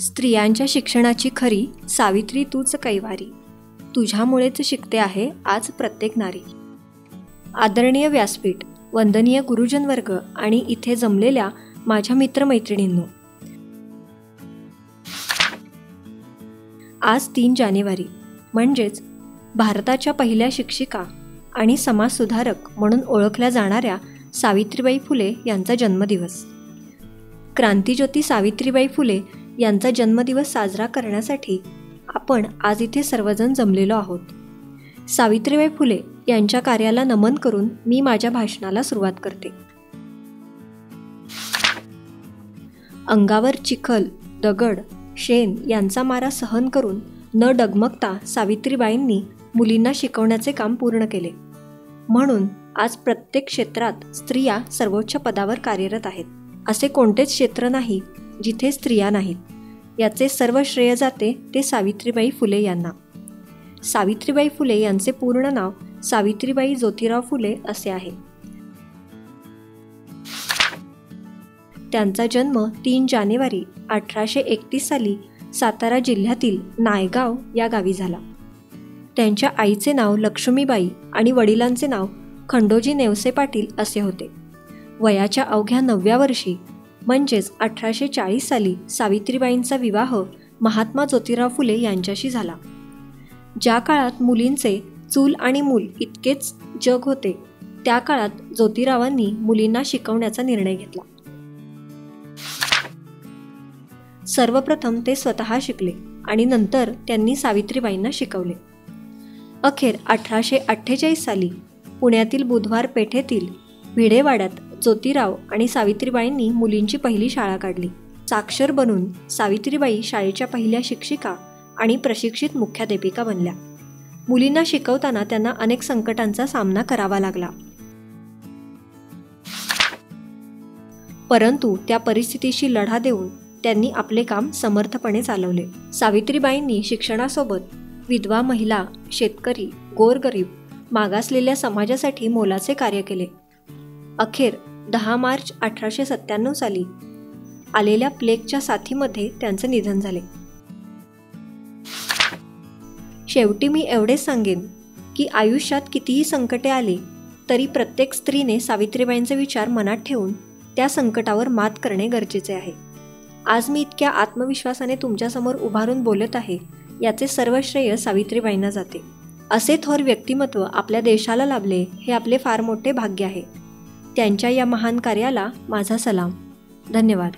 स्त्रियांच्या शिक्षणाची खरी सावित्री तूच कैवारी, तुझ्यामुळेच शिकते आहे आज प्रत्येक नारी. आदरणीय व्यासपीठ, वंदनीय गुरुजन वर्ग आणि इथे जमलेल्या माझ्या मित्रमैत्रिणींनो, आज 3 जानेवारी म्हणजेच भारताच्या पहिल्या शिक्षिका आणि समाजसुधारक म्हणून ओळखल्या जाणाऱ्या सावित्रीबाई फुले यांचा जन्मदिवस. क्रांतिज्योती सावित्रीबाई फुले यांचा जन्मदिवस साजरा करण्यासाठी आपण आज इथे सर्वजण जमलेलो आहोत. सावित्रीबाई फुले यांच्या कार्याला नमन करून मी माझ्या भाषणाला सुरुवात करते. अंगावर चिखल, दगड, शेण यांचा मारा सहन करून न डगमगता सावित्रीबाईंनी मुलींना शिकवण्याचे काम पूर्ण केले. म्हणून आज प्रत्येक क्षेत्रात स्त्रिया सर्वोच्च पदावर कार्यरत आहेत. असे कोणतेच क्षेत्र नाही जिथे स्त्रिया नाहीत. याचे सर्व श्रेय जाते ते सावित्रीबाई फुले यांना. सावित्रीबाई फुले यांचे पूर्ण नाव सावित्रीबाई ज्योतिराव फुले असे आहे. त्यांचा जन्म 3 जानेवारी 1831 साली सातारा जिल्ह्यातील नायगाव या गावी झाला. त्यांच्या आईचे नाव लक्ष्मीबाई आणि वडिलांचे नाव खंडोजी नेवसे पाटील असे होते. वयाच्या अवघ्या 9व्या वर्षी म्हणजेच 1840 साली सावित्रीबाईंचा विवाह महात्मा ज्योतिराव फुले यांच्याशी झाला. ज्या काळात मुलींचे चूल आणि मूल इतकेच जग होते, त्या काळात ज्योतिरावांनी मुलींना शिकवण्याचा निर्णय घेतला. सर्वप्रथम ते स्वतः शिकले आणि नंतर त्यांनी सावित्रीबाईंना शिकवले. अखेर 1848 साली पुण्यातील बुधवार पेठेतील भिडेवाड्यात ज्योतिराव आणि सावित्रीबाईंनी मुलींची पहिली शाळा काढली. साक्षर बनून सावित्रीबाई शाळेच्या पहिल्या शिक्षिका आणि प्रशिक्षित मुख्याध्यापिका बनल्या. मुलींना शिकवताना त्यांना अनेक संकटांचा सामना करावा लागला, परंतु त्या परिस्थितीशी लढा देऊन त्यांनी आपले काम समर्थपणे चालवले. सावित्रीबाईंनी शिक्षणासोबत विधवा महिला, शेतकरी, गोरगरीब, मागासलेल्या समाजासाठी मोलाचे कार्य केले. अखेर 10 मार्च 1897 साली आलेल्या प्लेगच्या साथीमध्ये त्यांचे निधन झाले. शेवटी मी एवढेच सांगेन की आयुष्यात कितीही संकटे आली तरी प्रत्येक स्त्रीने सावित्रीबाईंचे विचार मनात ठेवून त्या संकटावर मात करणे गरजेचे आहे. आज मी इतक्या आत्मविश्वासाने तुमच्यासमोर उभारून बोलत आहे, याचे सर्व श्रेय सावित्रीबाईंना जाते. असे थोर व्यक्तिमत्व आपल्या देशाला लाभले हे आपले फार मोठे भाग्य आहे. त्यांच्या या महान कार्याला माझा सलाम. धन्यवाद.